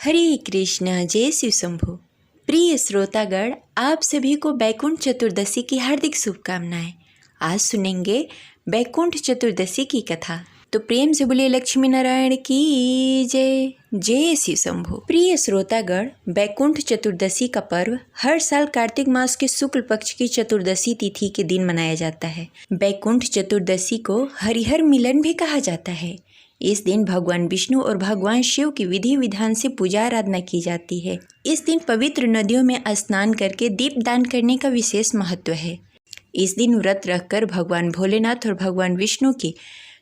हरे कृष्णा, जय शिव शंभु। प्रिय श्रोतागण, आप सभी को बैकुंठ चतुर्दशी की हार्दिक शुभकामनाएं। आज सुनेंगे बैकुंठ चतुर्दशी की कथा। तो प्रेम से बोलिए लक्ष्मी नारायण की जय। जय शिव शंभु। प्रिय श्रोतागण, बैकुंठ चतुर्दशी का पर्व हर साल कार्तिक मास के शुक्ल पक्ष की चतुर्दशी तिथि के दिन मनाया जाता है। बैकुंठ चतुर्दशी को हरिहर मिलन भी कहा जाता है। इस दिन भगवान विष्णु और भगवान शिव की विधि विधान से पूजा आराधना की जाती है। इस दिन पवित्र नदियों में स्नान करके दीप दान करने का विशेष महत्व है। इस दिन व्रत रखकर भगवान भोलेनाथ और भगवान विष्णु की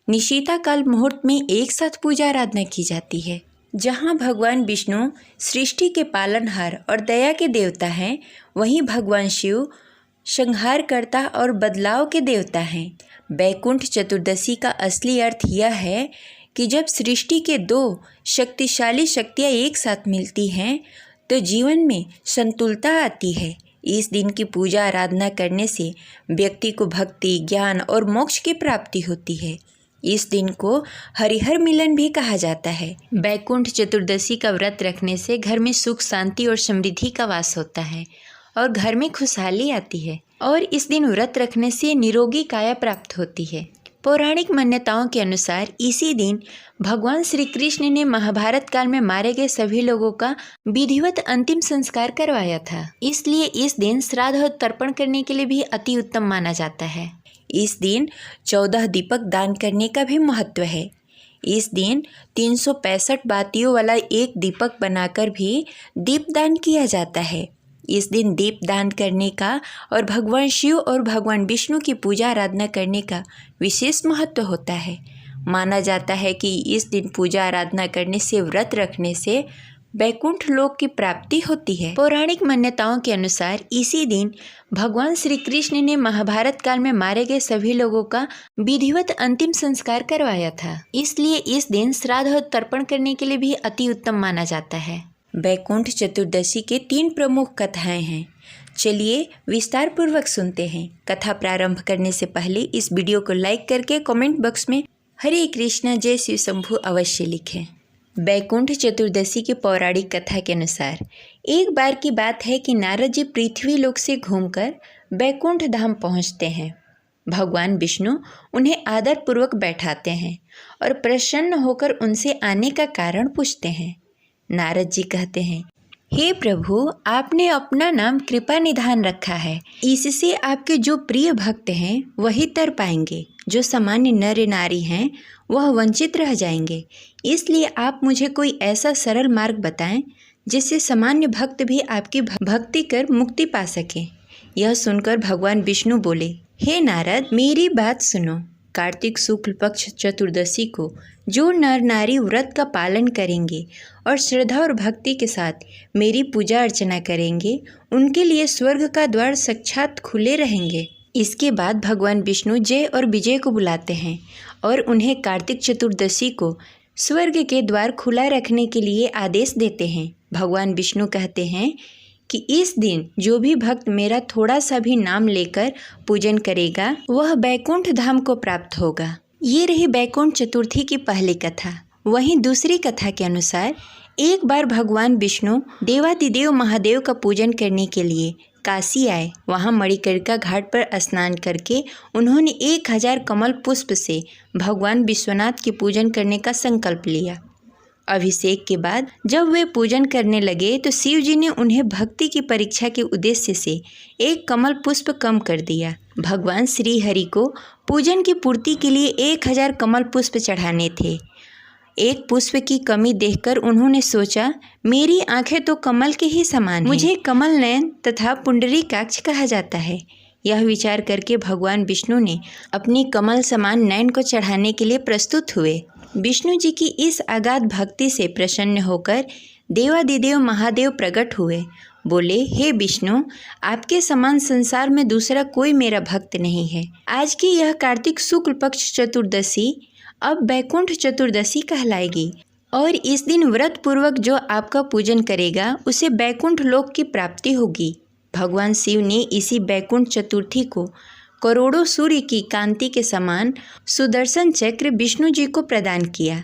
निशीता काल मुहूर्त में एक साथ पूजा आराधना की जाती है। जहाँ भगवान विष्णु सृष्टि के पालनहार और दया के देवता हैं, वहीं भगवान शिव संहारकर्ता और बदलाव के देवता हैं। बैकुंठ चतुर्दशी का असली अर्थ यह है कि जब सृष्टि के दो शक्तिशाली शक्तियाँ एक साथ मिलती हैं तो जीवन में संतुलता आती है। इस दिन की पूजा आराधना करने से व्यक्ति को भक्ति, ज्ञान और मोक्ष की प्राप्ति होती है। इस दिन को हरिहर मिलन भी कहा जाता है। बैकुंठ चतुर्दशी का व्रत रखने से घर में सुख, शांति और समृद्धि का वास होता है और घर में खुशहाली आती है। और इस दिन व्रत रखने से निरोगी काया प्राप्त होती है। पौराणिक मान्यताओं के अनुसार इसी दिन भगवान श्री कृष्ण ने महाभारत काल में मारे गए सभी लोगों का विधिवत अंतिम संस्कार करवाया था। इसलिए इस दिन श्राद्ध और तर्पण करने के लिए भी अति उत्तम माना जाता है। इस दिन 14 दीपक दान करने का भी महत्व है। इस दिन 365 बातियों वाला एक दीपक बनाकर भी दीपदान किया जाता है। इस दिन दीप दान करने का और भगवान शिव और भगवान विष्णु की पूजा आराधना करने का विशेष महत्व होता है। माना जाता है कि इस दिन पूजा आराधना करने से, व्रत रखने से बैकुंठ लोक की प्राप्ति होती है। पौराणिक मान्यताओं के अनुसार इसी दिन भगवान श्री कृष्ण ने महाभारत काल में मारे गए सभी लोगों का विधिवत अंतिम संस्कार करवाया था। इसलिए इस दिन श्राद्ध और तर्पण करने के लिए भी अति उत्तम माना जाता है। बैकुंठ चतुर्दशी के 3 प्रमुख कथाएं हैं। चलिए विस्तार पूर्वक सुनते हैं। कथा प्रारंभ करने से पहले इस वीडियो को लाइक करके कमेंट बॉक्स में हरे कृष्णा, जय शिव शंभु अवश्य लिखें। बैकुंठ चतुर्दशी की पौराणिक कथा के अनुसार एक बार की बात है कि नारद जी पृथ्वी लोक से घूमकर बैकुंठ धाम पहुँचते हैं। भगवान विष्णु उन्हें आदरपूर्वक बैठाते हैं और प्रसन्न होकर उनसे आने का कारण पूछते हैं। नारद जी कहते हैं, हे प्रभु, आपने अपना नाम कृपा निधान रखा है। इससे आपके जो प्रिय भक्त हैं वही तर पाएंगे, जो सामान्य नर नारी हैं वह वंचित रह जाएंगे। इसलिए आप मुझे कोई ऐसा सरल मार्ग बताएं जिससे सामान्य भक्त भी आपकी भक्ति कर मुक्ति पा सकें। यह सुनकर भगवान विष्णु बोले, हे नारद, मेरी बात सुनो। कार्तिक शुक्ल पक्ष चतुर्दशी को जो नर नारी व्रत का पालन करेंगे और श्रद्धा और भक्ति के साथ मेरी पूजा अर्चना करेंगे, उनके लिए स्वर्ग का द्वार साक्षात खुले रहेंगे। इसके बाद भगवान विष्णु जय और विजय को बुलाते हैं और उन्हें कार्तिक चतुर्दशी को स्वर्ग के द्वार खुला रखने के लिए आदेश देते हैं। भगवान विष्णु कहते हैं कि इस दिन जो भी भक्त मेरा थोड़ा सा भी नाम लेकर पूजन करेगा वह बैकुंठ धाम को प्राप्त होगा। ये रही बैकुंठ चतुर्थी की पहली कथा। वहीं दूसरी कथा के अनुसार एक बार भगवान विष्णु देवादिदेव महादेव का पूजन करने के लिए काशी आए। वहाँ मणिकर्णिका घाट पर स्नान करके उन्होंने 1000 कमल पुष्प से भगवान विश्वनाथ की पूजन करने का संकल्प लिया। अभिषेक के बाद जब वे पूजन करने लगे तो शिव जी ने उन्हें भक्ति की परीक्षा के उद्देश्य से एक कमल पुष्प कम कर दिया। भगवान श्री हरि को पूजन की पूर्ति के लिए 1000 कमल पुष्प चढ़ाने थे। एक पुष्प की कमी देखकर उन्होंने सोचा, मेरी आंखें तो कमल के ही समान हैं। मुझे कमल नयन तथा पुंडरीकाक्ष कहा जाता है। यह विचार करके भगवान विष्णु ने अपनी कमल समान नयन को चढ़ाने के लिए प्रस्तुत हुए। विष्णु जी की इस अगाध भक्ति से प्रसन्न होकर देवादिदेव महादेव प्रकट हुए। बोले, हे विष्णु, आपके समान संसार में दूसरा कोई मेरा भक्त नहीं है। आज की यह कार्तिक शुक्ल पक्ष चतुर्दशी अब बैकुंठ चतुर्दशी कहलाएगी और इस दिन व्रत पूर्वक जो आपका पूजन करेगा उसे बैकुंठ लोक की प्राप्ति होगी। भगवान शिव ने इसी बैकुंठ चतुर्थी को करोड़ों सूर्य की कांति के समान सुदर्शन चक्र विष्णु जी को प्रदान किया।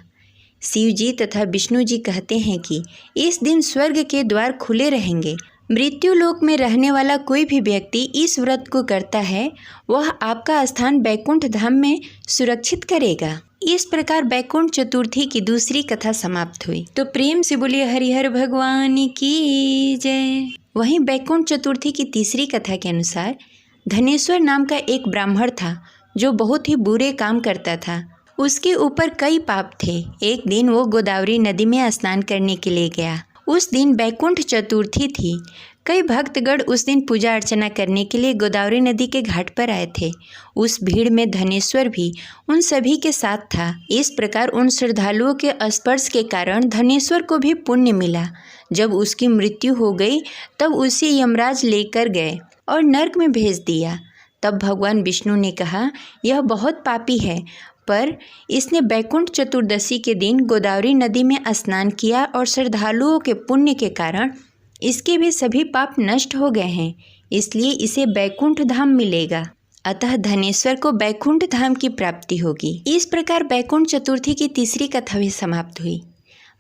शिव जी तथा विष्णु जी कहते हैं कि इस दिन स्वर्ग के द्वार खुले रहेंगे। मृत्यु लोक में रहने वाला कोई भी व्यक्ति इस व्रत को करता है, वह आपका स्थान बैकुंठ धाम में सुरक्षित करेगा। इस प्रकार बैकुंठ चतुर्थी की दूसरी कथा समाप्त हुई। तो प्रेम से बोलिए हरिहर भगवान की जय। वहीं बैकुंठ चतुर्थी की तीसरी कथा के अनुसार धनेश्वर नाम का एक ब्राह्मण था जो बहुत ही बुरे काम करता था। उसके ऊपर कई पाप थे। एक दिन वो गोदावरी नदी में स्नान करने के लिए गया। उस दिन बैकुंठ चतुर्थी थी। कई भक्तगण उस दिन पूजा अर्चना करने के लिए गोदावरी नदी के घाट पर आए थे। उस भीड़ में धनेश्वर भी उन सभी के साथ था। इस प्रकार उन श्रद्धालुओं के स्पर्श के कारण धनेश्वर को भी पुण्य मिला। जब उसकी मृत्यु हो गई तब उसे यमराज लेकर गए और नरक में भेज दिया। तब भगवान विष्णु ने कहा, यह बहुत पापी है, पर इसने बैकुंठ चतुर्दशी के दिन गोदावरी नदी में स्नान किया और श्रद्धालुओं के पुण्य के कारण इसके भी सभी पाप नष्ट हो गए हैं, इसलिए इसे बैकुंठ धाम मिलेगा। अतः धनेश्वर को बैकुंठ धाम की प्राप्ति होगी। इस प्रकार बैकुंठ चतुर्थी की तीसरी कथा भी समाप्त हुई।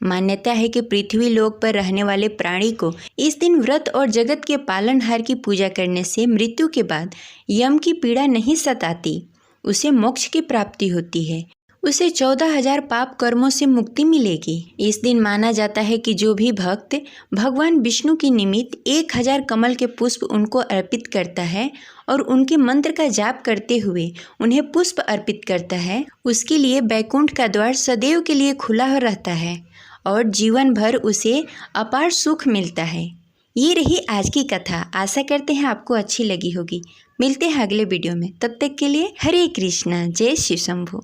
मान्यता है कि पृथ्वी लोक पर रहने वाले प्राणी को इस दिन व्रत और जगत के पालनहार की पूजा करने से मृत्यु के बाद यम की पीड़ा नहीं सताती, उसे मोक्ष की प्राप्ति होती है। उसे 14,000 पाप कर्मों से मुक्ति मिलेगी। इस दिन माना जाता है कि जो भी भक्त भगवान विष्णु की निमित्त 1000 कमल के पुष्प उनको अर्पित करता है और उनके मंत्र का जाप करते हुए उन्हें पुष्प अर्पित करता है, उसके लिए बैकुंठ का द्वार सदैव के लिए खुला रहता है और जीवन भर उसे अपार सुख मिलता है। ये रही आज की कथा। आशा करते हैं आपको अच्छी लगी होगी। मिलते हैं अगले वीडियो में। तब तक के लिए हरे कृष्णा, जय शिव शंभू।